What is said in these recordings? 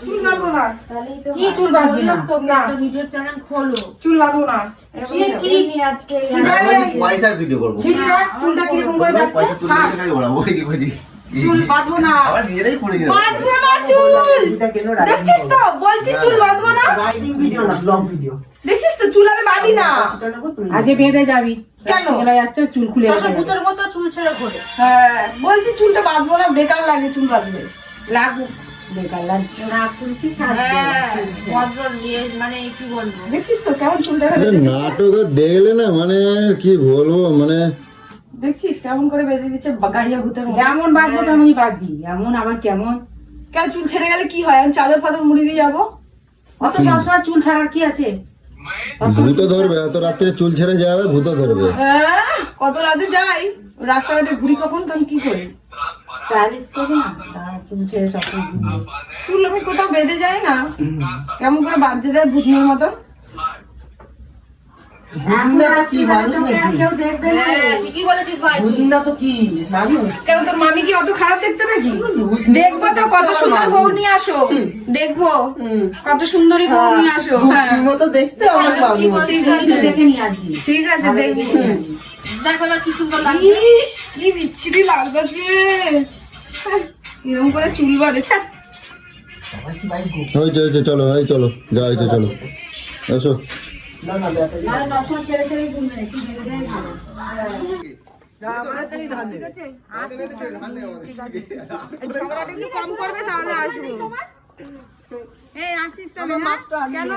চুল বাঁধবো না। কি চুল বাঁধবি না? না ভিডিও চ্যানেল খোলো। চুল বাঁধবো না। কি আজকে পয়সার ভিডিও করবো। চুলটা কিরকম করে যাচ্ছে? পয়সা তুলে দিতে কাজে ওড়াবো ওইদিক ওইদিক। চুল বাঁধবো না। আবার নিজেরাই পড়ে গেল। বাঁধবো না চুল। দেখছিস তো বলছি চুল বাঁধবো না। রাইডিং ভিডিও না, ব্লগ ভিডিও। দেখছিস তো চুল আমি বাঁধি না। আজকে বেঁধে যাবি কেন? চলে যাচ্ছে চুল খুলে যাবে। ভূতের মতো চুল ছেড়ে ঘোরে। হ্যাঁ বলছি চুলটা বাঁধবো না, বেকার লাগে চুল বাঁধলে। লাগুক বেকার লাগছে। রাগ করিস মানে কি বলবো? দেখছিস তো কেমন চুলটা নাটক দেখলে না মানে কি বলবো মানে দেখছিস কেমন করে বেঁধে দিচ্ছে গাড়িয়া ভূতের মতো। যেমন বাঁধবো তেমনই বাঁধবি। এমন আবার কেমন? কেন চুল ছেড়ে গেলে কি হয়? আমি চাদর ফাদর মুড়ি দিয়ে যাবো। অত সবসময় চুল ছাড়ার কি আছে? ভূত ধরবে, এত রাত্রে চুল ছেড়ে যাবে ভূত ধরবে। হ্যাঁ, কত রাতে যাই রাস্তাঘাটে ঘুরি, কখন তখন কি করি? স্টাইলিশ করবি না? তার চুল ছেড়ে সব চুল আমি কোথাও বেঁধে যাই না, কেমন করে বাজে দেয় ভূতনির মতো। ভুতনা তো কি মানুষ নাকি? কেউ দেখবে না। ঠিকই বলেছিস ভাই। ভুতনা তো কি মানুষ? কেন তোর মামি কি অত খারাপ দেখতে নাকি? দেখবো তো কত সুন্দর বউ নিয়ে আসো, দেখবো কত সুন্দরী বউ নিয়ে আসো। হ্যাঁ ভুতির মতো দেখতে আমার মানুষ। ঠিক আছে দেখে নিয়ে আসবি। ঠিক আছে দেখবো। দেখো এবার কি সুন্দর লাগছে। ইস কি বিচ্ছিরি লাগছে, এরকম করে চুল বাঁধেছে। হয়েছে চলো এই চলো যা হয়েছে চলো এসো। না না দেখা যায়। মানে সবসময় ছেড়ে ছেড়ে ঘুরবে, একটু বেঁধে দেয় ভালো। ঝগড়াটা একটু কম করবে তাহলে আসবো। এই আসিস তাহলে, হ্যাঁ? কেন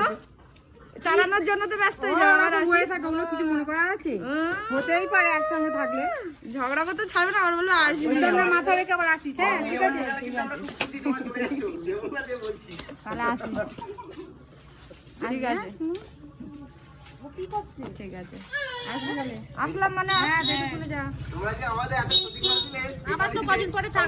তাড়ানোর জন্য তো ব্যস্ত হয়ে যাও। আর হয়ে থাকে ওগুলো কিছু মনে করার আছে? হতেই পারে একসঙ্গে থাকলে ঝগড়া করতে ছাড়বে না। আমার বললো আসবি মাথা রেখে আবার আসিস। হ্যাঁ ঠিক আছে তাহলে আসিস। ঠিক আছে ঠিক আছে আসবি তাহলে। আসলাম মানে হ্যাঁ দেখে শুনে যা। তোমরা যে আমাদের এত ক্ষতি করে দিলে আবার তো কদিন পরে থাক।